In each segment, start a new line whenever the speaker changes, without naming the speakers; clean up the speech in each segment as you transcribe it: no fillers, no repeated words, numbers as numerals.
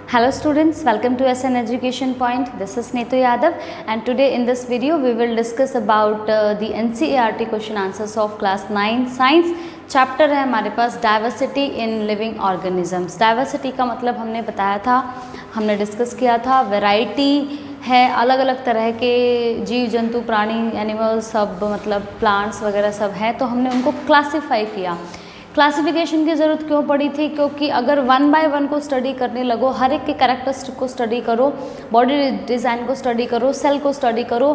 Hello students, welcome to SN Education Point. This is Neetu Yadav and today in this video we will discuss about the NCERT question answers of class 9 science. Chapter है हमारे पास diversity in living organisms. Diversity का मतलब हमने बताया था, हमने discuss किया था, वैरायटी है, अलग अलग तरह के जीव जंतु प्राणी एनिमल्स सब मतलब प्लांट्स वगैरह सब हैं, तो हमने उनको क्लासिफाई किया। क्लासिफिकेशन की ज़रूरत क्यों पड़ी थी? क्योंकि अगर वन बाय वन को स्टडी करने लगो, हर एक के कैरेक्टरिस्टिक को स्टडी करो, बॉडी डिज़ाइन को स्टडी करो, सेल को स्टडी करो,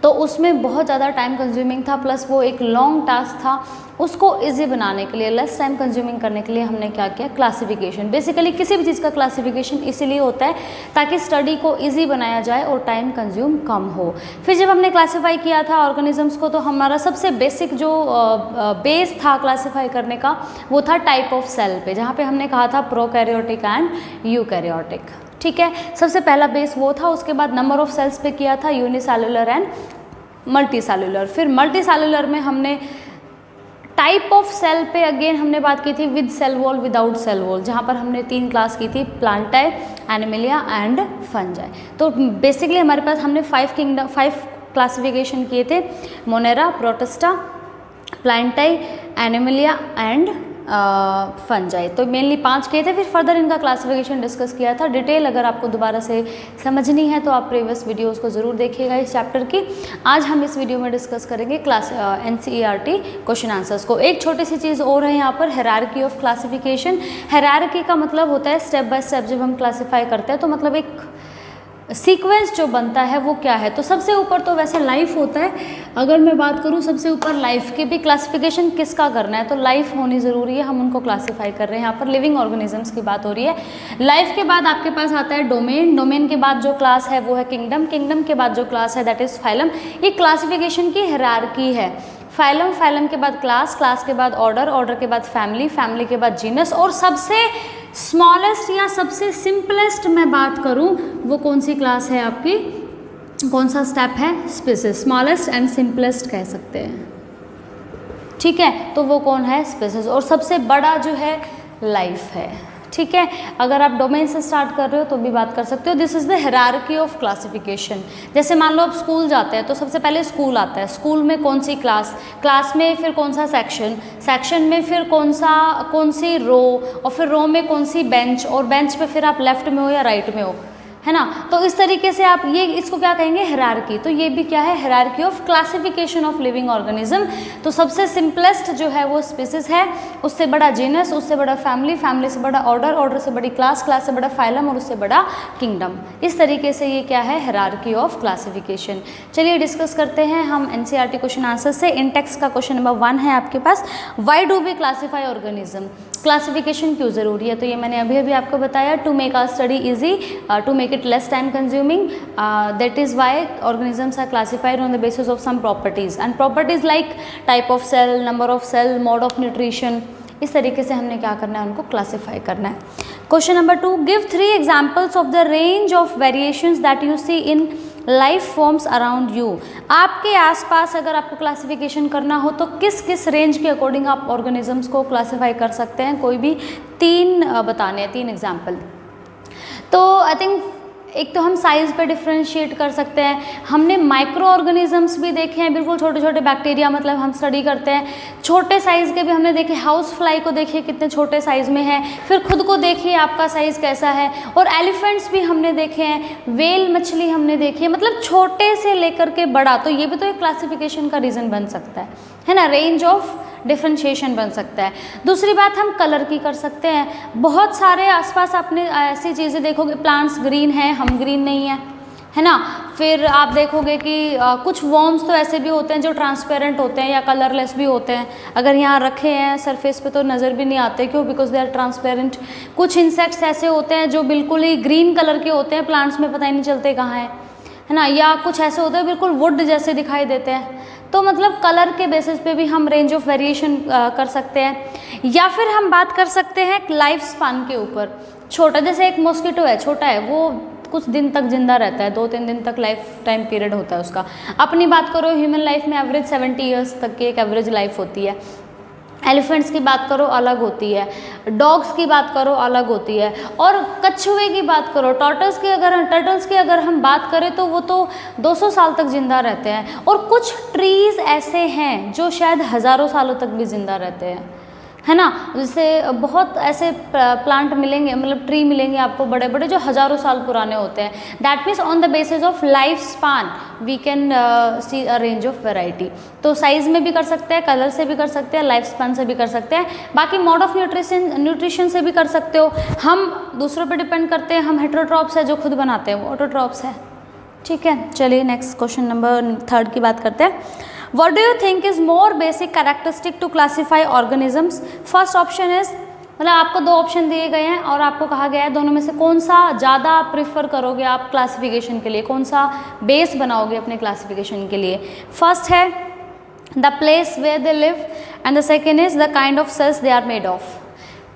तो उसमें बहुत ज़्यादा टाइम कंज्यूमिंग था, प्लस वो एक लॉन्ग टास्क था। उसको इजी बनाने के लिए, लेस टाइम कंज्यूमिंग करने के लिए हमने क्या किया? क्लासिफिकेशन। बेसिकली किसी भी चीज़ का क्लासिफिकेशन इसीलिए होता है ताकि स्टडी को इजी बनाया जाए और टाइम कंज्यूम कम हो। फिर जब हमने क्लासीफाई किया था ऑर्गेनिजम्स को, तो हमारा सबसे बेसिक जो बेस था क्लासीफाई करने का वो था टाइप ऑफ सेल पे, जहाँ पे हमने कहा था प्रोकैरियोटिक एंड यूकैरियोटिक। ठीक है, सबसे पहला बेस वो था। उसके बाद नंबर ऑफ सेल्स पे किया था, यूनिसेलुलर एंड मल्टीसेलुलर। फिर मल्टीसेलुलर में हमने टाइप ऑफ सेल पे अगेन हमने बात की थी with cell wall without cell wall, जहाँ पर हमने 3 क्लास की थी, प्लांटाई, एनिमलिया एंड फंजाई। तो बेसिकली हमारे पास हमने 5 क्लासिफिकेशन किए थे, Monera, Protista, Plantae, Animalia and Fungi. तो मेनली 5 किए थे। फिर फर्दर इनका क्लासिफिकेशन डिस्कस किया था। डिटेल अगर आपको दोबारा से समझनी है तो आप प्रीवियस वीडियोस को ज़रूर देखिएगा इस चैप्टर की। आज हम इस वीडियो में डिस्कस करेंगे NCERT क्वेश्चन आंसर्स को। एक छोटी सी चीज़ और है यहाँ पर, हायरार्की ऑफ क्लासिफिकेशन। हायरार्की का मतलब होता है स्टेप बाय स्टेप जब हम क्लासीफाई करते हैं, तो मतलब एक सीक्वेंस जो बनता है वो क्या है। तो सबसे ऊपर तो वैसे लाइफ होता है। अगर मैं बात करूँ सबसे ऊपर लाइफ की भी क्लासिफिकेशन किसका करना है, तो लाइफ होनी ज़रूरी है, हम उनको क्लासिफाई कर रहे हैं। यहाँ पर लिविंग ऑर्गेनिजम्स की बात हो रही है। लाइफ के बाद आपके पास आता है डोमेन, डोमेन के बाद जो क्लास है वो है किंगडम, किंगडम के बाद जो क्लास है दैट इज़ फाइलम। ये क्लासिफिकेशन की हायरार्की है। फाइलम, फाइलम के बाद क्लास, क्लास के बाद ऑर्डर, ऑर्डर के बाद फैमिली, फैमिली के बाद जीनस, और सबसे स्मॉलेस्ट या सबसे सिंपलेस्ट मैं बात करूं वो कौन सी क्लास है आपकी, कौन सा स्टेप है? स्पीसीज। स्मॉलेस्ट एंड सिंपलेस्ट कह सकते हैं, ठीक है। तो वो कौन है? स्पीसीज। और सबसे बड़ा जो है लाइफ है, ठीक है। अगर आप डोमेन से स्टार्ट कर रहे हो तो भी बात कर सकते हो। This is the hierarchy of classification. जैसे मान लो आप स्कूल जाते हैं तो सबसे पहले स्कूल आता है, स्कूल में कौन सी क्लास, क्लास में फिर कौन सा सेक्शन, सेक्शन में फिर कौन सी रो, और फिर रो में कौन सी बेंच, और बेंच पे फिर आप लेफ्ट में हो या राइट में हो, है ना। तो इस तरीके से आप ये इसको क्या कहेंगे? हायरार्की। तो ये भी क्या है? Hierarchy of classification of living organism. तो सबसे सिंपलेस्ट जो है वो स्पीसीज है, उससे बड़ा जीनस, उससे बड़ा फैमिली, फैमिली से बड़ा ऑर्डर, ऑर्डर से बड़ी क्लास, क्लास से बड़ा फाइलम, और उससे बड़ा किंगडम। इस तरीके से ये क्या है? Hierarchy of classification. चलिए डिस्कस करते हैं हम NCERT क्वेश्चन आंसर से। इन टेक्स्ट का क्वेश्चन नंबर 1 है आपके पास, why do we classify organism? Classification क्यों ज़रूरी है? तो ये मैंने अभी अभी आपको बताया, to make our study easy, to make it less time consuming, that is why organisms are classified on the basis of some properties, and properties like type of cell, number of cell, mode of nutrition। इस तरीके से हमने क्या करना है? उनको classify करना है। Question number 2, give 3 examples of the range of variations that you see in life forms around you. आपके आसपास अगर आपको क्लासिफिकेशन करना हो तो किस किस रेंज के अकॉर्डिंग आप ऑर्गेनिजम्स को क्लासीफाई कर सकते हैं? कोई भी 3 बताने हैं, 3 एग्जाम्पल। तो आई थिंक एक तो हम साइज़ पे डिफ्रेंशिएट कर सकते हैं। हमने माइक्रो ऑर्गेनिजम्स भी देखे हैं, बिल्कुल छोटे छोटे बैक्टीरिया, मतलब हम स्टडी करते हैं। छोटे साइज़ के भी हमने देखे, हाउस फ्लाई को देखिए कितने छोटे साइज़ में है, फिर खुद को देखिए आपका साइज़ कैसा है। और एलिफेंट्स भी हमने देखे हैं, वेल मछली हमने देखी है, मतलब छोटे से लेकर के बड़ा। तो ये भी तो एक क्लासिफिकेशन का रीज़न बन सकता है ना, रेंज ऑफ डिफ्रेंशिएशन बन सकता है। दूसरी बात हम कलर की कर सकते हैं। बहुत सारे आसपास आपने ऐसी चीज़ें देखोगे, प्लांट्स ग्रीन हैं, हम ग्रीन नहीं है ना। फिर आप देखोगे कि कुछ वॉर्म्स तो ऐसे भी होते हैं जो ट्रांसपेरेंट होते हैं या कलरलेस भी होते हैं। अगर यहाँ रखे हैं सरफेस पे तो नज़र भी नहीं आते, क्यों? Because they are transparent. कुछ इंसेक्ट्स ऐसे होते हैं जो बिल्कुल ही ग्रीन कलर के होते हैं, प्लांट्स में पता ही नहीं चलते कहाँ है ना। या कुछ ऐसे होते हैं बिल्कुल वुड जैसे दिखाई देते हैं। तो मतलब कलर के बेसिस पे भी हम रेंज ऑफ वेरिएशन कर सकते हैं। या फिर हम बात कर सकते हैं लाइफ स्पान के ऊपर। छोटा, जैसे एक मॉस्किटो है, छोटा है, वो कुछ दिन तक जिंदा रहता है, 2-3 दिन तक लाइफ टाइम पीरियड होता है उसका। अपनी बात करो, ह्यूमन लाइफ में एवरेज 70 ईयर्स तक की एक एवरेज लाइफ होती है। एलिफेंट्स की बात करो अलग होती है, डॉग्स की बात करो अलग होती है, और कछुए की बात करो, टर्टल्स की अगर हम बात करें तो वो तो 200 साल तक ज़िंदा रहते हैं, और कुछ ट्रीज़ ऐसे हैं जो शायद हज़ारों सालों तक भी ज़िंदा रहते हैं, है ना। जैसे बहुत ऐसे प्लांट मिलेंगे, मतलब ट्री मिलेंगे आपको बड़े बड़े जो हज़ारों साल पुराने होते हैं। That means on the basis of life span we can see a range of variety. तो साइज़ में भी कर सकते हैं, कलर से भी कर सकते हैं, लाइफ स्पान से भी कर सकते हैं, बाकी मोड ऑफ न्यूट्रिशन से भी कर सकते हो। हम दूसरों पर डिपेंड करते हैं, हम हेटेरोट्रॉप्स है, जो खुद बनाते हैं वो ऑटोट्रॉप्स है। ठीक है, चलिए नेक्स्ट क्वेश्चन नंबर 3 की बात करते हैं। What do you think is more basic characteristic to classify organisms? First option is, मतलब आपको 2 ऑप्शन दिए गए हैं और आपको कहा गया है दोनों में से कौन सा ज़्यादा प्रिफर करोगे आप क्लासिफिकेशन के लिए, कौन सा बेस बनाओगे अपने क्लासिफिकेशन के लिए। फर्स्ट है the place where they live and the second is the kind of cells they are made of.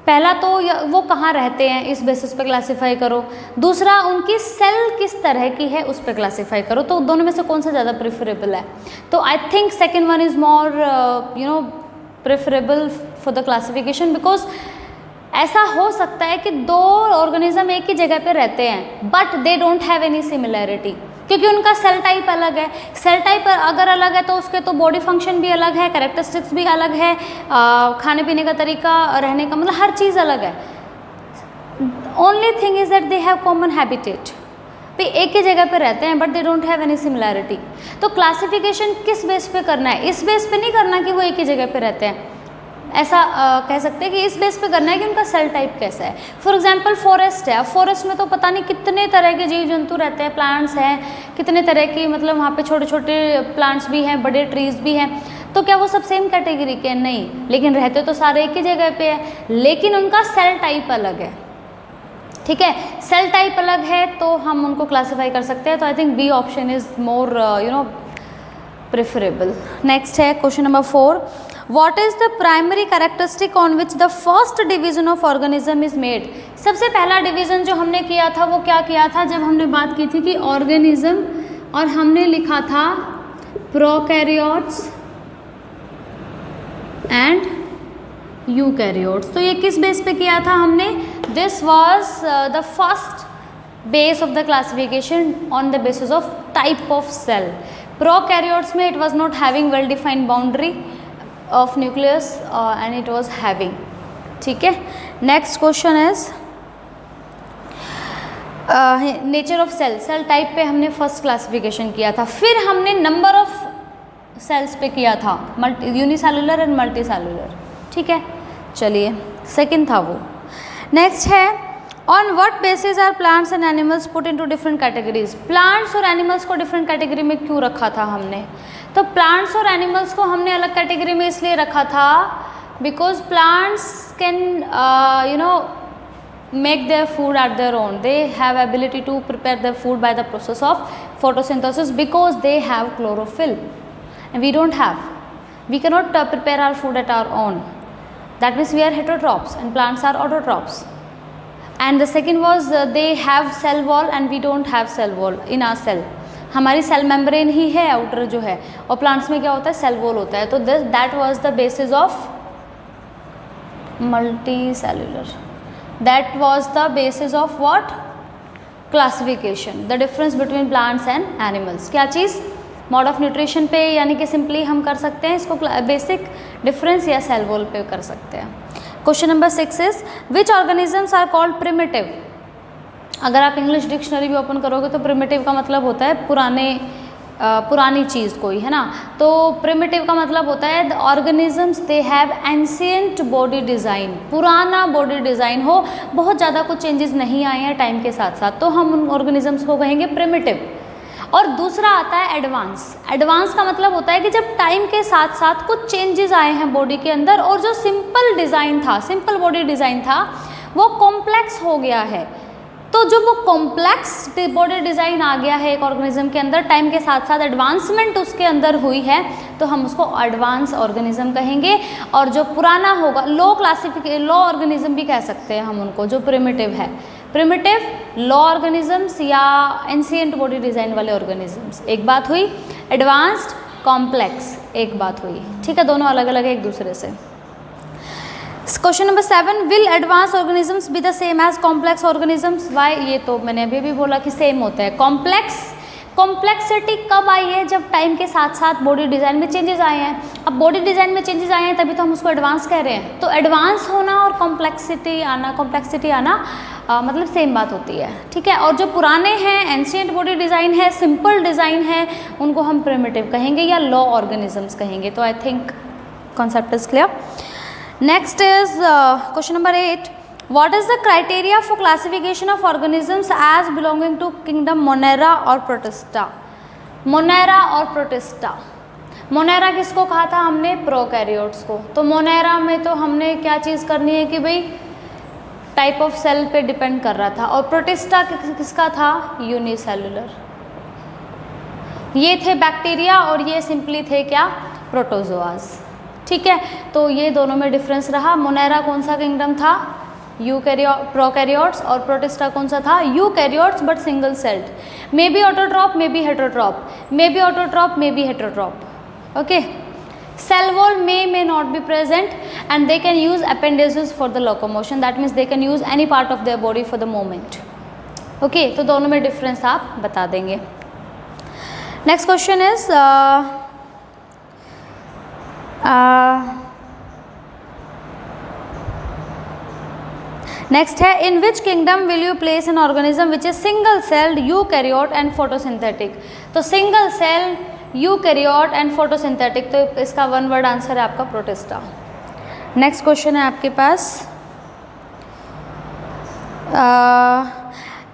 पहला तो वो कहाँ रहते हैं इस बेसिस पे क्लासीफाई करो, दूसरा उनकी सेल किस तरह की है उस पर क्लासीफाई करो। तो दोनों में से कौन सा ज़्यादा प्रेफरेबल है? तो I think second one is more preferable for the classification, because ऐसा हो सकता है कि 2 ऑर्गेनिज्म एक ही जगह पे रहते हैं but they don't have any similarity, क्योंकि उनका सेल टाइप अलग है। सेल टाइप अगर अलग है तो उसके तो बॉडी फंक्शन भी अलग है, कैरेक्टरिस्टिक्स भी अलग है, खाने पीने का तरीका, रहने का, मतलब हर चीज़ अलग है। Only thing is that they have common habitat, भी एक ही जगह पे रहते हैं but they don't have any similarity. तो क्लासिफिकेशन किस बेस पे करना है? इस बेस पे नहीं करना कि वो एक ही जगह पे रहते हैं, ऐसा कह सकते हैं कि इस बेस पे करना है कि उनका सेल टाइप कैसा है। फॉर एग्जांपल फॉरेस्ट है, फॉरेस्ट में तो पता नहीं कितने तरह के जीव जंतु रहते हैं, प्लांट्स हैं, कितने तरह की, मतलब वहाँ पे छोटे छोटे प्लांट्स भी हैं, बड़े ट्रीज भी हैं। तो क्या वो सब सेम कैटेगरी के? नहीं, लेकिन रहते तो सारे एक ही जगह पे है, लेकिन उनका सेल टाइप अलग है। ठीक है, सेल टाइप अलग है तो हम उनको क्लासीफाई कर सकते हैं। तो I think B option is more preferable. Next है question number 4, What is the primary characteristic on which the first division of organism is made? सबसे पहला डिवीज़न जो हमने किया था वो क्या किया था? जब हमने बात की थी कि ऑर्गेनिज्म, और हमने लिखा था प्रोकैरियोट्स एंड यूकैरियोट्स। तो ये किस बेस पे किया था हमने? This was the first base of the classification on the basis of type of cell. Prokaryotes में it was not having well defined boundary of nucleus and it was having। ठीक है, next question is nature of cell. Cell type पे हमने first classification किया था, फिर हमने number of sales पे किया था, यूनिसेलुलर एंड मल्टी सेलुलर। ठीक है, चलिए सेकंड था वो। नेक्स्ट है on what basis are plants and animals put into different categories. Plants और एनिमल्स को डिफरेंट कैटेगरी में क्यों रखा था हमने? तो प्लांट्स और एनिमल्स को हमने अलग कैटेगरी में इसलिए रखा था because plants can make their food at their own. They have ability to prepare their food by the process of photosynthesis because they have chlorophyll and we don't have. We cannot prepare our food at our own. That means we are heterotrophs and plants are autotrophs. And the second was they have cell wall and we don't have cell wall in our cell. हमारी cell membrane ही है outer जो है, और plants में क्या होता है? Cell wall होता है। तो that was the basis of multi cellular, that was the basis of what? Classification, the difference between plants and animals. क्या चीज़? मोड ऑफ न्यूट्रिशन पे, यानी कि सिंपली हम कर सकते हैं इसको बेसिक डिफरेंस, या सेल वॉल पे कर सकते हैं। Question number 6 is which organisms are called primitive. अगर आप इंग्लिश डिक्शनरी भी ओपन करोगे तो प्रिमिटिव का मतलब होता है पुरानी चीज़ कोई, है ना। तो प्रिमिटिव का मतलब होता है the organisms they have ancient body design, पुराना बॉडी डिज़ाइन हो, बहुत ज़्यादा कुछ चेंजेस नहीं आए हैं टाइम के साथ साथ, तो हम उन ऑर्गेनिजम्स को कहेंगे प्रिमिटिव। और दूसरा आता है एडवांस। एडवांस का मतलब होता है कि जब टाइम के साथ साथ कुछ चेंजेस आए हैं बॉडी के अंदर, और जो सिंपल डिज़ाइन था, सिंपल बॉडी डिज़ाइन था, वो कॉम्प्लेक्स हो गया है। तो जो वो कॉम्प्लेक्स बॉडी डिज़ाइन आ गया है एक ऑर्गेनिज्म के अंदर, टाइम के साथ साथ एडवांसमेंट उसके अंदर हुई है, तो हम उसको एडवांस ऑर्गेनिज्म कहेंगे। और जो पुराना होगा, लो ऑर्गेनिज्म भी कह सकते हैं हम उनको, जो प्रिमिटिव है। प्रिमिटिव, लो ऑर्गेनिजम्स या एंशिएंट बॉडी डिज़ाइन वाले ऑर्गेनिजम्स, एक बात हुई। एडवांस्ड, कॉम्प्लेक्स, एक बात हुई। ठीक है, दोनों अलग अलग है एक दूसरे से। Question number 7, will advance organisms be the same as complex organisms? Why? ये तो मैंने अभी भी बोला कि सेम होता है। कॉम्प्लेक्सिटी कब आई है? जब टाइम के साथ साथ बॉडी डिज़ाइन में चेंजेस आए हैं। अब बॉडी डिज़ाइन में चेंजेस आए हैं तभी तो हम उसको एडवांस कह रहे हैं। तो एडवांस होना और कॉम्प्लेक्सिटी आना मतलब सेम बात होती है, ठीक है। और जो पुराने हैं, एंशिएंट बॉडी डिज़ाइन है, सिंपल डिज़ाइन है, उनको हम प्रिमिटिव कहेंगे या लॉ ऑर्गेनिजम्स कहेंगे। तो I think concept is clear. Next is question number 8, what is the criteria for classification of organisms as belonging to kingdom Monera or Protista? Monera और Protista। Monera किसको कहा था हमने? प्रोकैरियोट्स को। तो मोनेरा में तो हमने क्या चीज़ करनी है कि भाई टाइप ऑफ सेल पे डिपेंड कर रहा था। और प्रोटिस्टा किसका था? यूनिसेलुलर। ये थे बैक्टीरिया और ये सिंपली थे क्या? प्रोटोजोआज, ठीक है। तो ये दोनों में डिफरेंस रहा। मोनेरा कौन सा किंगडम था? प्रोकैरियोट्स। और प्रोटिस्टा कौन सा था? Eukaryotes but single celled. May be autotroph, may be heterotroph, may be autotroph, may be heterotroph. Okay, cell wall may not be present and they can use appendages for the locomotion, that means they can use any part of their body for the movement। okay, तो दोनों में difference आप बता देंगे। Next question is next है, in which kingdom will you place an organism which is single celled, eukaryote and photosynthetic? तो single cell, eukaryote and photosynthetic, तो इसका वन वर्ड आंसर है आपका प्रोटिस्टा। नेक्स्ट क्वेश्चन है आपके पास,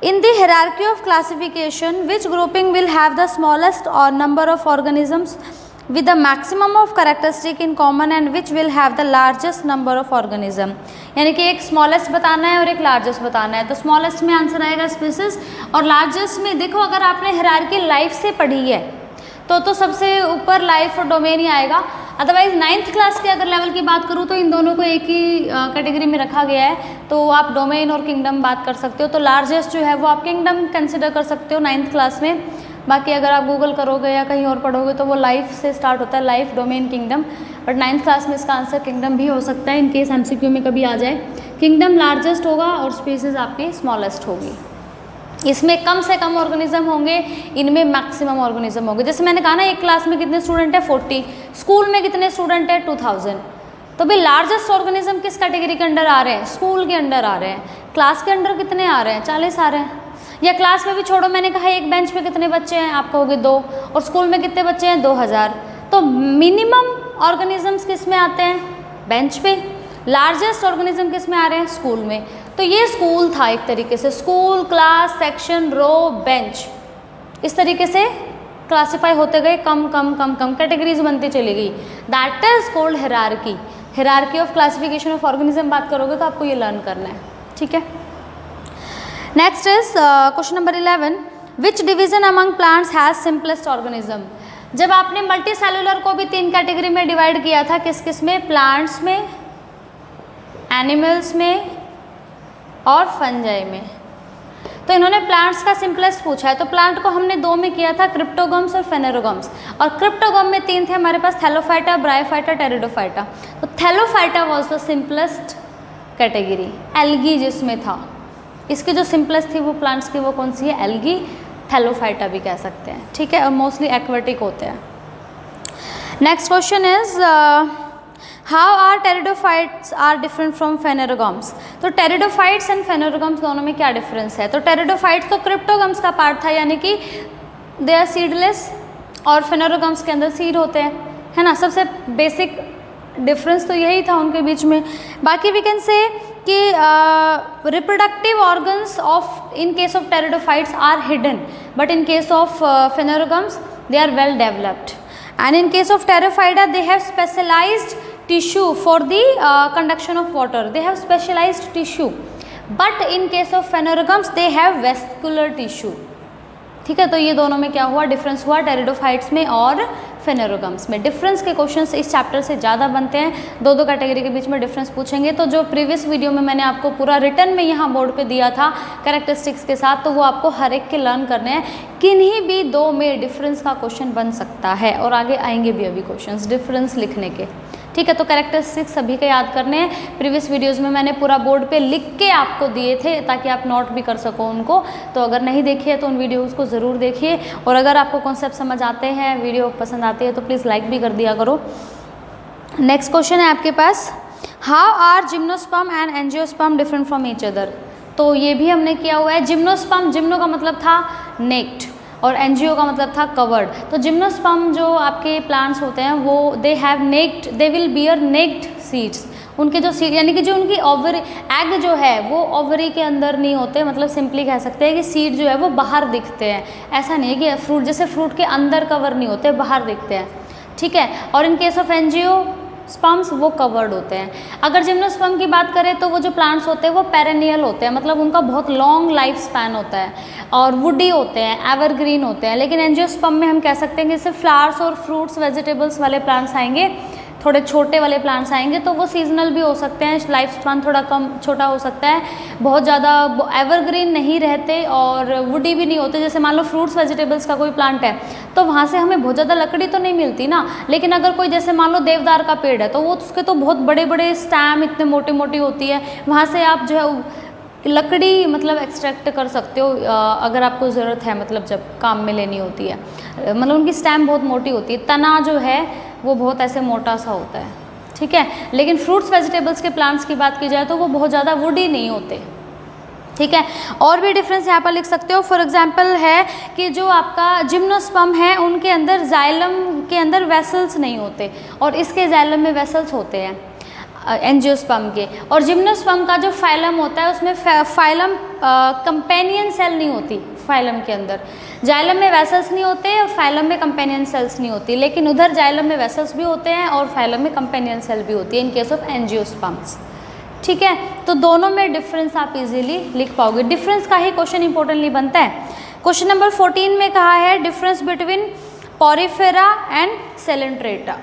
in the hierarchy of classification which grouping will have the smallest और number of organisms with the maximum of characteristic in common and which will have the largest number of organism? यानी कि एक smallest बताना है और एक largest बताना है। तो स्मॉलेस्ट में आंसर आएगा स्पीसीज और लार्जेस्ट में देखो, अगर आपने हायरार्की लाइफ से पढ़ी है तो सबसे ऊपर लाइफ और डोमेन ही आएगा। अदरवाइज 9th क्लास के अगर लेवल की बात करूँ तो इन दोनों को एक ही कैटेगरी में रखा गया है, तो आप डोमेन और किंगडम बात कर सकते हो। तो लार्जेस्ट जो है वो आप किंगडम कंसिडर कर सकते हो 9th क्लास में। बाकी अगर आप गूगल करोगे या कहीं और पढ़ोगे तो वो लाइफ से स्टार्ट होता है, life, domain, kingdom. But 9th class में इसका आंसर किंगडम भी हो सकता है, इन केस MCQ में कभी आ जाए। किंगडम लार्जेस्ट होगा और स्पीसीज आपकी स्मॉलेस्ट होगी। इसमें कम से कम ऑर्गेनिज्म होंगे, इनमें मैक्सिमम ऑर्गेनिज्म होंगे। जैसे मैंने कहा ना, एक क्लास में कितने स्टूडेंट है? 40। स्कूल में कितने स्टूडेंट है? 2000। तो भाई लार्जेस्ट ऑर्गेनिज्म किस कैटेगरी के अंडर आ रहे हैं? स्कूल के अंडर आ रहे हैं। क्लास के अंडर कितने आ रहे हैं? 40 आ रहे हैं। या क्लास में भी छोड़ो, मैंने कहा एक बेंच पे कितने बच्चे हैं? आप कहोगे 2। और स्कूल में कितने बच्चे हैं? 2000। तो मिनिमम ऑर्गेनिजम्स किस में आते हैं? बेंच पे। लार्जेस्ट ऑर्गेनिज्म किस में आ रहे हैं? स्कूल में। तो ये स्कूल था एक तरीके से, स्कूल, क्लास, सेक्शन, रो, बेंच, इस तरीके से क्लासीफाई होते गए, कम कम कम कम कैटेगरीज बनती चली गई। That is called hierarchy. Hierarchy of classification of organism बात करोगे तो आपको ये लर्न करना है, ठीक है। Next is question number 11, which division among plants has simplest organism? जब आपने मल्टी सेलुलर को भी 3 कैटेगरी में डिवाइड किया था, किस किस में? प्लांट्स में, एनिमल्स में और फंजाई में। तो इन्होंने प्लांट्स का सिंपलेस्ट पूछा है, तो प्लांट को हमने 2 में किया था, क्रिप्टोगम्स और फेनेरोगम्स। और क्रिप्टोगम में 3 थे हमारे पास, थैलोफाइटा, ब्रायोफाइटा, टेरिडोफाइटा। तो Thallophyta was the simplest category, algae जिसमें था। इसकी जो सिंपलेस्ट थी वो प्लांट्स की, वो कौन सी है? एल्गी, थैलोफाइटा भी कह सकते हैं, ठीक है। और मोस्टली एक्वेटिक होते हैं। Next question is, how are pteridophytes are different from phanerogams? तो टेरिडोफाइट्स एंड फेनेरोगम्स दोनों में क्या डिफरेंस है? तो टेरिडोफाइट्स तो क्रिप्टोगम्स का पार्ट था, यानी कि दे आर सीडलेस, और फेनेरोगम्स के अंदर सीड होते हैं, है ना। सबसे बेसिक डिफरेंस तो यही था उनके बीच में। बाकी वी कैन से कि reproductive organs of in case of pteridophytes are hidden, but in case of phanerogams they are well developed, and in case of pteridophyta they have specialised tissue for the conduction of water. They have specialized tissue, but in case of phanerogams they have vascular tissue, ठीक है। तो ये दोनों में क्या हुआ? Difference हुआ pteridophytes में और फेनेरोगम्स में। डिफरेंस के क्वेश्चंस इस चैप्टर से ज़्यादा बनते हैं, 2 कैटेगरी के बीच में डिफरेंस पूछेंगे। तो जो प्रीवियस वीडियो में मैंने आपको पूरा रिटर्न में यहाँ बोर्ड पे दिया था कैरेक्टरिस्टिक्स के साथ, तो वो आपको हर एक के लर्न करने हैं। किन्हीं भी 2 में डिफरेंस का क्वेश्चन बन सकता है, और आगे आएंगे भी अभी क्वेश्चंस डिफरेंस लिखने के, ठीक है, तो कैरेक्टरिस्टिक्स सभी के याद करने हैं। प्रीवियस वीडियोज़ में मैंने पूरा बोर्ड पे लिख के आपको दिए थे ताकि आप नोट भी कर सको उनको, तो अगर नहीं देखिए तो उन वीडियोज़ को ज़रूर देखिए। और अगर आपको कॉन्सेप्ट समझ आते हैं, वीडियो पसंद आती है तो प्लीज़ लाइक भी कर दिया करो। नेक्स्ट क्वेश्चन है आपके पास, how are gymnosperm and angiosperm different from each other. तो ये भी हमने किया हुआ है। जिम्नोस्पर्म, जिम्नो का मतलब था नेक्ड और एंजियो का मतलब था कवर्ड। तो जिम्नोस्पर्म जो आपके प्लांट्स होते हैं वो they have naked, they will bear naked seeds. उनके जो सीड यानी कि जो उनकी ओवरी एग जो है वो ओवरी के अंदर नहीं होते, मतलब सिंपली कह सकते हैं कि सीड जो है वो बाहर दिखते हैं। ऐसा नहीं है कि फ्रूट जैसे फ्रूट के अंदर कवर नहीं होते, बाहर दिखते हैं, ठीक है। और in case of angiosperms वो कवर्ड होते हैं। अगर जिम्नोस्पर्म की बात करें तो वो जो प्लांट्स होते हैं वो पेरेनियल होते हैं, मतलब उनका बहुत लॉन्ग लाइफ स्पैन होता है और वुडी होते हैं, एवरग्रीन होते हैं। लेकिन एंजियोस्पर्म में हम कह सकते हैं कि जैसे फ्लावर्स और फ्रूट्स वेजिटेबल्स वाले प्लांट्स आएंगे, थोड़े छोटे वाले प्लांट्स आएंगे तो वो सीजनल भी हो सकते हैं, लाइफ स्पैन थोड़ा कम छोटा हो सकता है, बहुत ज़्यादा एवरग्रीन नहीं रहते और वुडी भी नहीं होते। जैसे मान लो फ्रूट्स वेजिटेबल्स का कोई प्लांट है तो वहाँ से हमें बहुत ज़्यादा लकड़ी तो नहीं मिलती ना, लेकिन अगर कोई जैसे मान लो देवदार का पेड़ है तो वो उसके तो बहुत बड़े बड़े स्टैम इतने मोटी मोटी होती है, वहाँ से आप जो है लकड़ी मतलब एक्सट्रैक्ट कर सकते हो अगर आपको ज़रूरत है, मतलब जब काम में लेनी होती है। मतलब उनकी स्टेम बहुत मोटी होती है, तना जो है वो बहुत ऐसे मोटा सा होता है, ठीक है। लेकिन फ्रूट्स वेजिटेबल्स के प्लांट्स की बात की जाए तो वो बहुत ज़्यादा वुडी नहीं होते, ठीक है। और भी डिफरेंस यहाँ पर लिख सकते हो। फॉर एग्जांपल है कि जो आपका जिम्नोस्पर्म है उनके अंदर जाइलम के अंदर वेसल्स नहीं होते और इसके जाइलम में वेसल्स होते हैं एंजियोस्पर्म के। और जिम्नोस्पर्म का जो फाइलम होता है उसमें फाइलम कंपेनियन सेल नहीं होती, फाइलम के अंदर जाइलम में वेसल्स नहीं होते और फाइलम में कंपेनियन सेल्स नहीं होती, लेकिन उधर जाइलम में वेसल्स भी होते हैं और फाइलम में कंपेनियन सेल भी होती है इन केस ऑफ एंजियोस्पर्म्स, ठीक है। तो दोनों में डिफरेंस आप इजीली लिख पाओगे, डिफरेंस का ही क्वेश्चन इंपॉर्टेंटली बनता है। क्वेश्चन नंबर 14 में कहा है difference between Porifera and Coelenterata.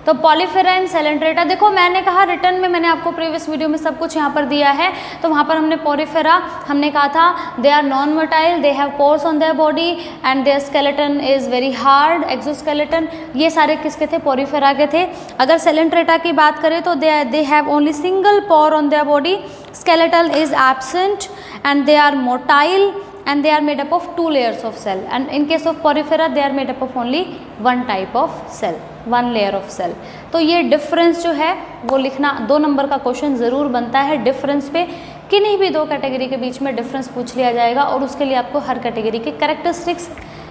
तो पॉलीफेरा एंड सेलेंट्रेटा, देखो मैंने कहा रिटर्न में, मैंने आपको प्रीवियस वीडियो में सब कुछ यहाँ पर दिया है, तो वहाँ पर हमने पॉलीफेरा हमने कहा था they are non motile, they have pores on their body and their skeleton is very hard, exoskeleton, ये सारे किसके थे, पॉलीफेरा के थे। अगर सेलेंट्रेटा की बात करें तो they have only single pore on their body, skeleton is absent and they are motile and they are made up of 2 layers of cell, and in case of porifera they are made up of only one type of cell, one layer of cell। तो ये difference जो है वो लिखना 2 number का question ज़रूर बनता है। डिफरेंस पे किन्हीं भी 2 कैटेगरी के बीच में डिफरेंस पूछ लिया जाएगा और उसके लिए आपको हर कैटेगरी के कैरेक्टरिस्टिक्स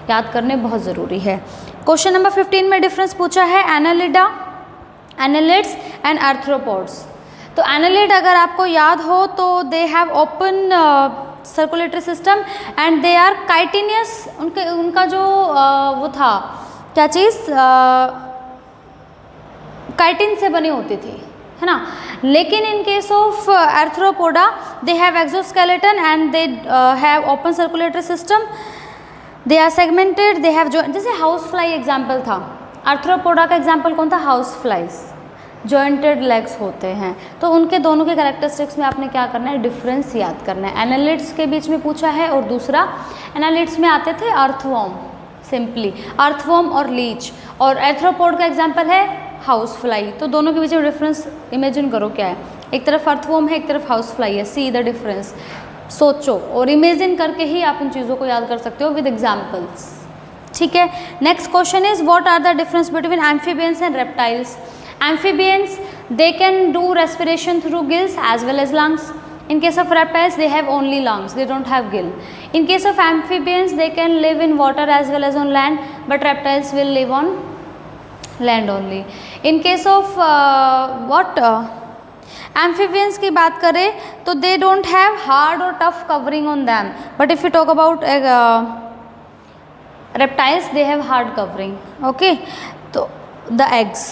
याद करने बहुत ज़रूरी है। क्वेश्चन नंबर 15 में डिफरेंस पूछा है एनालिडा, एनालिड्स एंड आर्थ्रोपोड्स। तो एनालिड अगर आपको याद हो तो they have open circulatory system and they are chitinous, उनका जो वो था क्या चीज़, काइटिन से बनी होती थी, है ना। लेकिन in case of Arthropoda they have exoskeleton and they have open circulatory system, they are segmented, they have जो, जैसे हाउस फ्लाई एग्जाम्पल था, आर्थ्रोपोडा का एग्जाम्पल कौन था, हाउस फ्लाइज, जॉइंटेड लेग्स होते हैं। तो उनके दोनों के कैरेक्टरिस्टिक्स में आपने क्या करना है, डिफरेंस याद करना है। एनालिड्स के बीच में पूछा है और दूसरा एनालिड्स में आते थे अर्थवॉर्म, सिंपली अर्थवॉर्म और लीच, और आर्थ्रोपोड का एग्जांपल है हाउस फ्लाई। तो दोनों के बीच में डिफरेंस इमेजिन करो क्या है, एक तरफ अर्थवॉर्म है एक तरफ हाउस फ्लाई है, सी द डिफरेंस, सोचो और इमेजिन करके ही आप उन चीज़ों को याद कर सकते हो विद एग्जाम्पल्स, ठीक है। Next question is what are the difference between amphibians and reptiles. Amphibians, they can do respiration through gills as well as lungs. In case of reptiles, they have only lungs, they don't have gill. In case of amphibians, they can live in water as well as on land, but reptiles will live on land only. In case of amphibians की बात करें तो they don't have hard or tough covering on them, but if you talk about reptiles, they have hard covering, okay, तो the eggs,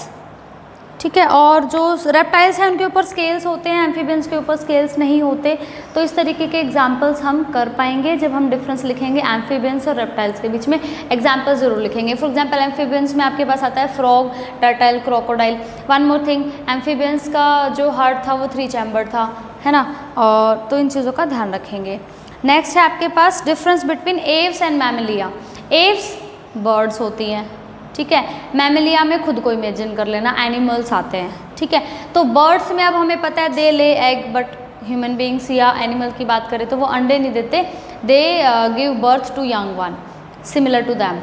ठीक है। और जो reptiles हैं उनके ऊपर स्केल्स होते हैं, एम्फीबियंस के ऊपर स्केल्स नहीं होते। तो इस तरीके के एग्जांपल्स हम कर पाएंगे जब हम डिफरेंस लिखेंगे एम्फीबियंस और रेप्टाइल्स के बीच में, एग्जांपल ज़रूर लिखेंगे। फॉर एग्जांपल एम्फीबियंस में आपके पास आता है frog, turtle, crocodile. One more thing, amphibians का जो हार्ट था वो 3 चैम्बर था, है ना, और तो इन चीज़ों का ध्यान रखेंगे। नेक्स्ट है आपके पास difference between aves and mammalia. Aves birds होती हैं, ठीक है। मैमेलिया में खुद को इमेजिन कर लेना, एनिमल्स आते हैं, ठीक है। तो बर्ड्स में अब हमें पता है they lay egg, but human beings या एनिमल की बात करें तो वो अंडे नहीं देते, they give birth to young one, similar to them.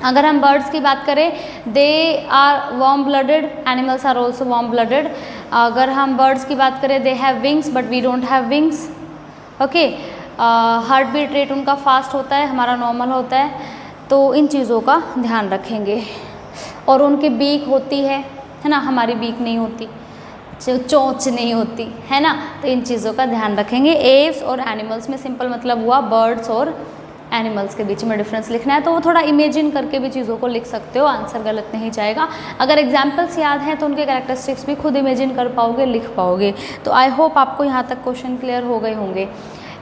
अगर हम बर्ड्स की बात करें, they are warm blooded, animals are also warm blooded. अगर हम बर्ड्स की बात करें, they have wings but we don't have wings, okay. Heart beat rate उनका फास्ट होता है, हमारा नॉर्मल होता है। तो इन चीज़ों का ध्यान रखेंगे। और उनकी बीक होती है ना, हमारी बीक नहीं होती, चोंच नहीं होती, है ना। तो इन चीज़ों का ध्यान रखेंगे। एव्स और एनिमल्स में सिंपल मतलब हुआ बर्ड्स और एनिमल्स के बीच में डिफरेंस लिखना है, तो वो थोड़ा इमेजिन करके भी चीज़ों को लिख सकते हो, आंसर गलत नहीं जाएगा। अगर एग्जाम्पल्स याद हैं तो उनके कैरेक्टरिस्टिक्स भी खुद इमेजिन कर पाओगे, लिख पाओगे। तो आई होप आपको यहाँ तक क्वेश्चन क्लियर हो गए होंगे।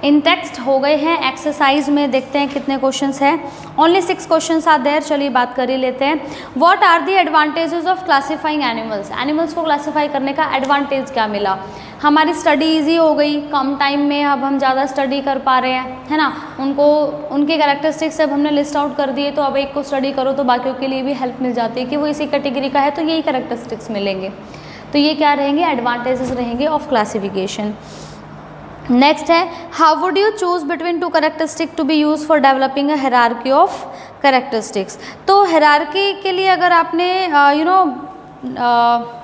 इन टेक्स्ट हो गए हैं। एक्सरसाइज में देखते हैं कितने क्वेश्चंस हैं। Only 6 questions are there. चलिए बात कर ही लेते हैं। What are the advantages of classifying animals? Animals को क्लासीफाई करने का एडवांटेज क्या मिला? हमारी स्टडी इजी हो गई, कम टाइम में अब हम ज़्यादा स्टडी कर पा रहे हैं, है ना। उनको उनके कैरेक्टरिस्टिक्स अब हमने लिस्ट आउट कर दिए, तो अब एक को स्टडी करो तो बाकियों के लिए भी हेल्प मिल जाती है कि वो इसी कैटेगरी का है तो यही कैरेक्टरिस्टिक्स मिलेंगे। तो ये क्या रहेंगे? एडवांटेजेस रहेंगे ऑफ क्लासिफिकेशन। नेक्स्ट है, how would you choose between 2 characteristic to be use for developing a hierarchy of characteristics? तो हायरार्की के लिए अगर आपने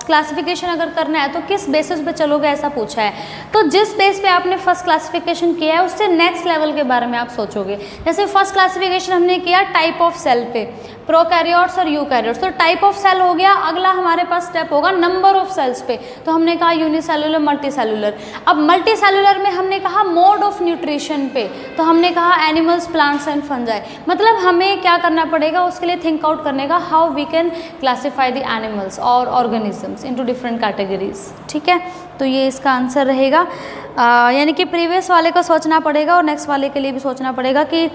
क्लासिफिकेशन अगर करना है तो किस बेसिस पे चलोगे, ऐसा पूछा है। तो जिस बेस पे आपने फर्स्ट क्लासिफिकेशन किया है उससे नेक्स्ट लेवल के बारे में आप सोचोगे। जैसे फर्स्ट क्लासिफिकेशन हमने किया टाइप ऑफ सेल पे, प्रोकैरियोट्स और यूकैरियोट्स, तो टाइप ऑफ सेल हो गया। अगला हमारे पास स्टेप होगा नंबर ऑफ सेल्स पे, तो हमने कहा यूनिसेलुलर, मल्टीसेलुलर। अब मल्टीसेलुलर में हमने कहा मोड ऑफ न्यूट्रिशन पे, तो हमने कहा एनिमल्स, प्लांट्स एंड फंजाई। मतलब हमें क्या करना पड़ेगा उसके लिए, थिंक आउट करने का, how we can classify the animals और ऑर्गेनिजम्स इनटू डिफरेंट कैटेगरीज, ठीक है। तो ये इसका आंसर रहेगा। यानी कि प्रीवियस वाले का सोचना पड़ेगा और नेक्स्ट वाले के लिए भी सोचना पड़ेगा कि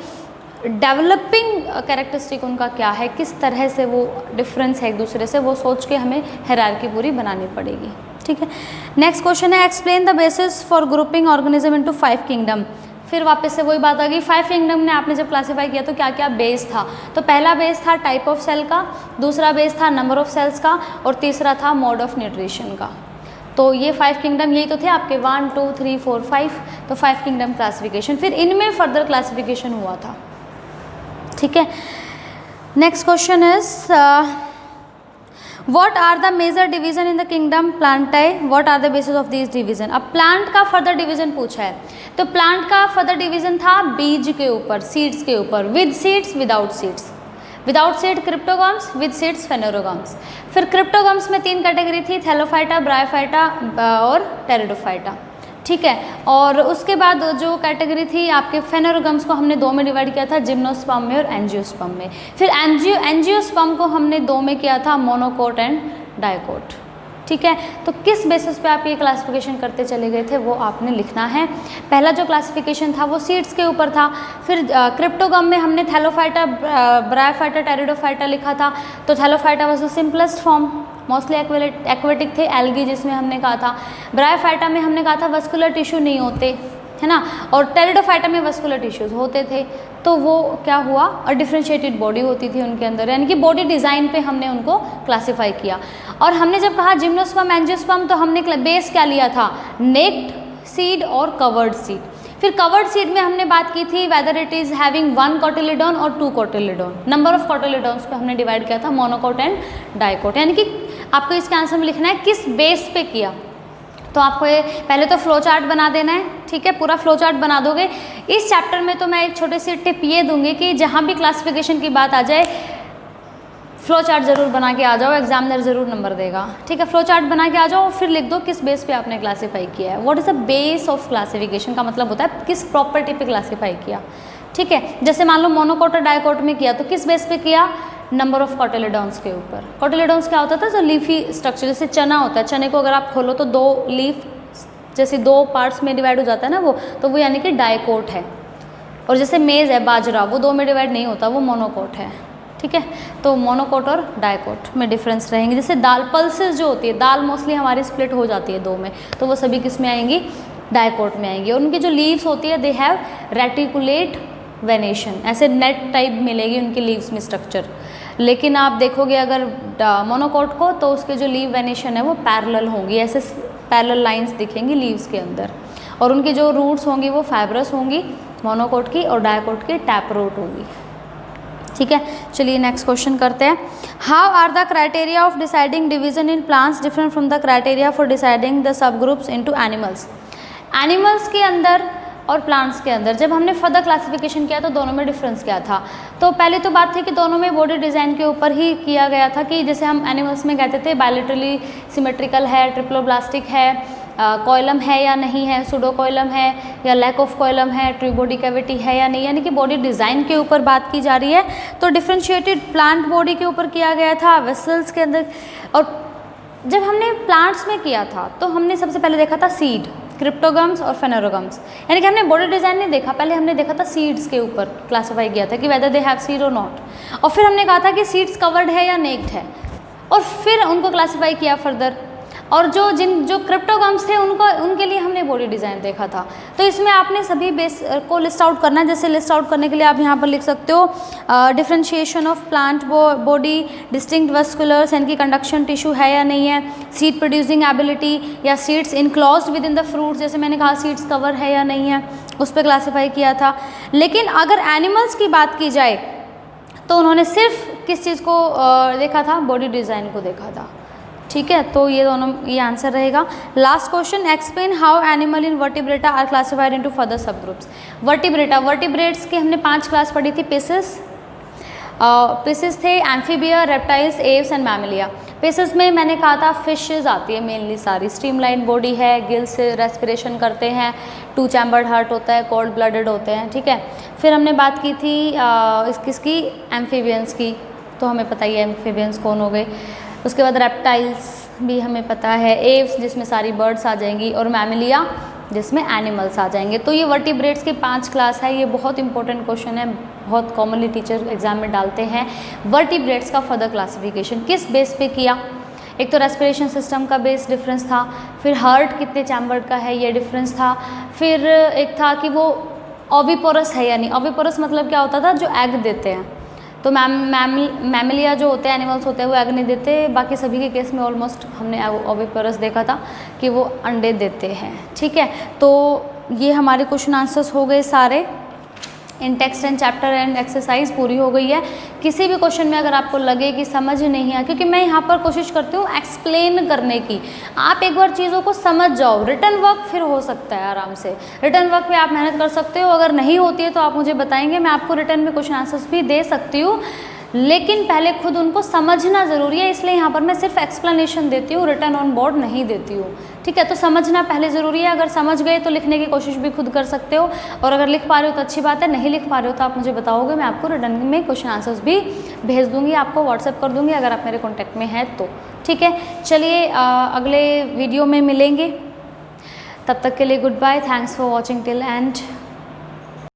डेवलपिंग कैरेक्टरिस्टिक उनका क्या है, किस तरह से वो डिफरेंस है एक दूसरे से, वो सोच के हमें हायरार्की पूरी बनानी पड़ेगी, ठीक है। नेक्स्ट क्वेश्चन है, explain the basis for grouping organism into 5 kingdom. फिर वापस से वही बात आ गई, 5 किंगडम ने आपने जब क्लासीफाई किया तो क्या क्या बेस था? तो पहला बेस था टाइप ऑफ सेल का, दूसरा बेस था नंबर ऑफ सेल्स का, और तीसरा था मोड ऑफ न्यूट्रिशन का। तो ये 5 किंगडम यही तो थे आपके 1 2 3 4 5। तो 5 किंगडम क्लासिफिकेशन, फिर इनमें फर्दर क्लासिफिकेशन हुआ था, ठीक है। Next question is what are the major division in the kingdom Plantae, what are the basis of this division? अब प्लांट का फर्दर डिवीजन पूछा है, तो प्लांट का फर्दर डिवीजन था बीज के ऊपर, सीड्स के ऊपर, with seeds, without seeds. Without seed cryptogams, with seeds phanerogams. फिर क्रिप्टोगम्स में 3 कैटेगरी थी, थैलोफाइटा, ब्रायोफाइटा और टेरिडोफाइटा, ठीक है। और उसके बाद जो कैटेगरी थी आपके फेनोरोगम्स को हमने 2 में डिवाइड किया था, जिम्नोस्पर्म में और एंजियोस्पर्म में। फिर एंजियोस्पर्म को हमने 2 में किया था, मोनोकोट एंड डाइकोट, ठीक है। तो किस बेसिस पे आप ये क्लासिफिकेशन करते चले गए थे वो आपने लिखना है। पहला जो क्लासिफिकेशन था वो सीड्स के ऊपर था। फिर क्रिप्टोगम में हमने थैलोफाइटा, ब्रायोफाइटा, टेरिडोफाइटा लिखा था। तो Thallophyta was the simplest form, mostly aquatic थे, एल्गी जिसमें हमने कहा था। ब्रायोफाइटा में हमने कहा था वस्कुलर टिश्यू नहीं होते, है ना। और टेरिडोफाइटा में वस्कुलर टिश्यूज होते थे। तो वो क्या हुआ, और डिफ्रेंशिएटेड बॉडी होती थी उनके अंदर, यानी कि बॉडी डिज़ाइन पे हमने उनको क्लासीफाई किया। और हमने जब कहा जिम्नोस्पर्म, एंजियोस्पर्म, तो हमने बेस क्या लिया था, नेक्ड सीड और कवर्ड सीड। फिर कवर्ड सीड में हमने बात की थी वेदर इट इज़ हैविंग 1 कोटिलिडॉन और 2 कोटिलिडॉन। नंबर ऑफ कोटिलिडॉन्स पे हमने डिवाइड किया था, मोनोकोट एंड डाइकोट। यानी कि आपको इसके आंसर में लिखना है किस बेस पे किया। तो आपको ये पहले तो फ्लो चार्ट बना देना है, ठीक है। पूरा फ्लो चार्ट बना दोगे। इस चैप्टर में तो मैं एक छोटी सी टिप ये दूंगी कि जहाँ भी क्लासिफिकेशन की बात आ जाए फ्लो चार्ट जरूर बना के आ जाओ, एग्जामिनर जरूर नंबर देगा, ठीक है। फ्लो चार्ट बना के आ जाओ, फिर लिख दो किस बेस पे आपने क्लासीफाई किया है। What is the base of classification का मतलब होता है किस प्रॉपर्टी पे क्लासीफाई किया, ठीक है। जैसे मान लो मोनोकोट और डाइकोट में किया तो किस बेस पे किया, नंबर ऑफ कोटिलिडॉन्स के ऊपर। कोटिलिडॉन्स क्या होता था, जो लीफी स्ट्रक्चर, जैसे चना होता है, चने को अगर आप खोलो तो 2 लीफ जैसे 2 पार्ट्स में डिवाइड हो जाता है ना वो, तो वो यानी कि डाइकोट है। और जैसे मेज़ है, बाजरा, वो 2 में डिवाइड नहीं होता, वो मोनोकोट है, ठीक है। तो मोनोकोट और डाइकोट में डिफरेंस रहेंगे। जैसे दाल, पल्सेस जो होती है, दाल मोस्टली हमारी स्प्लिट हो जाती है 2 में, तो वो सभी किस में आएंगी, डाइकोट में आएंगी। और उनकी जो लीव्स होती है दे हैव रेटिकुलेट वेनेशन, ऐसे नेट टाइप मिलेगी उनकी लीव्स में स्ट्रक्चर। लेकिन आप देखोगे अगर मोनोकोट को तो उसके जो लीव वेनेशन है वो पैरेलल होंगी, ऐसे पैरेलल लाइंस दिखेंगी लीव्स के अंदर, और उनकी जो रूट्स होंगी वो फाइब्रस होंगी मोनोकोट की, और डायकोट की टैप रूट होंगी। ठीक है, चलिए नेक्स्ट क्वेश्चन करते हैं। How are the criteria of deciding division in plants different from the criteria for deciding the subgroups into animals. Animals के अंदर और प्लांट्स के अंदर जब हमने फर्दर क्लासिफिकेशन किया तो दोनों में डिफरेंस क्या था। तो पहले तो बात थी कि दोनों में बॉडी डिज़ाइन के ऊपर ही किया गया था, कि जैसे हम एनिमल्स में कहते थे बायलेटरली सिमेट्रिकल है, ट्रिप्लोब्लास्टिक है, कोइलम है या नहीं है, सूडोकोइलम है या लैक ऑफ कोइलम है, ट्रू बॉडी कैविटी है या नहीं, यानी कि बॉडी डिज़ाइन के ऊपर बात की जा रही है। तो डिफ्रेंशिएटेड प्लांट बॉडी के ऊपर किया गया था, वेसल्स के अंदर। और जब हमने प्लांट्स में किया था तो हमने सबसे पहले देखा था सीड, क्रिप्टोगम्स और फेनोरोगम्स, यानी कि हमने बॉडी डिज़ाइन नहीं देखा, पहले हमने देखा था सीड्स के ऊपर क्लासीफाई किया था कि वेदर दे हैव सीड और नॉट, और फिर हमने कहा था कि सीड्स कवर्ड है या नेक्ड है, और फिर उनको क्लासीफाई किया फर्दर। और जो क्रिप्टोगम्स थे उनके लिए हमने बॉडी डिज़ाइन देखा था। तो इसमें आपने सभी बेस को लिस्ट आउट करना है। जैसे लिस्ट आउट करने के लिए आप यहाँ पर लिख सकते हो differentiation of plant body, distinct vasculars, इनकी कंडक्शन टिश्यू है या नहीं है, सीड प्रोड्यूसिंग एबिलिटी या seeds enclosed within the fruits, जैसे मैंने कहा सीड्स कवर है या नहीं है, उस पर क्लासीफाई किया था। लेकिन अगर एनिमल्स की बात की जाए तो उन्होंने सिर्फ किस चीज़ को देखा था, बॉडी डिज़ाइन को देखा था। ठीक है, तो ये आंसर रहेगा। Last question, explain how animal in vertebrata are classified into further subgroups. Vertebrates की हमने 5 क्लास पढ़ी थी। पिसेस थे amphibia, reptiles, aves and mammalia. Pisces में मैंने कहा था फिशेज आती है मेनली सारी, स्ट्रीमलाइन बॉडी है, गिल से रेस्पिरेशन करते हैं, 2 चैम्बर्ड हार्ट होता है, कोल्ड ब्लडेड होते हैं। ठीक है, फिर हमने बात की थी किसकी, एम्फीबियंस की, तो हमें पता ही है एम्फीबियंस कौन हो गए। उसके बाद रेप्टाइल्स भी हमें पता है, एव्स जिसमें सारी बर्ड्स आ जाएंगी, और मैमिलिया जिसमें एनिमल्स आ जाएंगे। तो ये वर्टिब्रेट्स की 5 क्लास है। ये बहुत इंपॉर्टेंट क्वेश्चन है, बहुत कॉमनली टीचर एग्जाम में डालते हैं। वर्टिब्रेट्स का फर्दर क्लासिफिकेशन किस बेस पे किया, एक तो रेस्पिरेशन सिस्टम का बेस डिफरेंस था, फिर हार्ट कितने चैम्बर्ड का है ये डिफरेंस था, फिर एक था कि वो ओविपोरस है या नहीं। ओविपोरस मतलब क्या होता था, जो एग देते हैं। तो मैमिलिया जो होते हैं, एनिमल्स होते हैं, वो एग नहीं देते। बाकी सभी के केस में ऑलमोस्ट हमने ओविपोरस देखा था कि वो अंडे देते हैं। ठीक है, तो ये हमारे क्वेश्चन आंसर्स हो गए सारे। In text and chapter and exercise पूरी हो गई है। किसी भी क्वेश्चन में अगर आपको लगे कि समझ नहीं आया, क्योंकि मैं यहाँ पर कोशिश करती हूँ एक्सप्लेन करने की, आप एक बार चीज़ों को समझ जाओ। रिटर्न वर्क फिर हो सकता है आराम से, रिटर्न वर्क पे आप मेहनत कर सकते हो। अगर नहीं होती है तो आप मुझे बताएंगे, मैं आपको रिटर्न में क्वेश्चन आंसर्स भी दे सकती हूँ, लेकिन पहले खुद उनको समझना ज़रूरी है। इसलिए यहाँ पर मैं सिर्फ एक्सप्लेनेशन देती हूँ, रिटर्न ऑन बोर्ड नहीं देती हूँ। ठीक है, तो समझना पहले ज़रूरी है। अगर समझ गए तो लिखने की कोशिश भी खुद कर सकते हो, और अगर लिख पा रहे हो तो अच्छी बात है, नहीं लिख पा रहे हो तो आप मुझे बताओगे, मैं आपको रिटर्न में क्वेश्चन आंसर्स भी भेज दूँगी, आपको व्हाट्सएप कर दूँगी अगर आप मेरे कॉन्टैक्ट में हैं तो। ठीक है, चलिए अगले वीडियो में मिलेंगे, तब तक के लिए goodbye. Thanks for watching till and.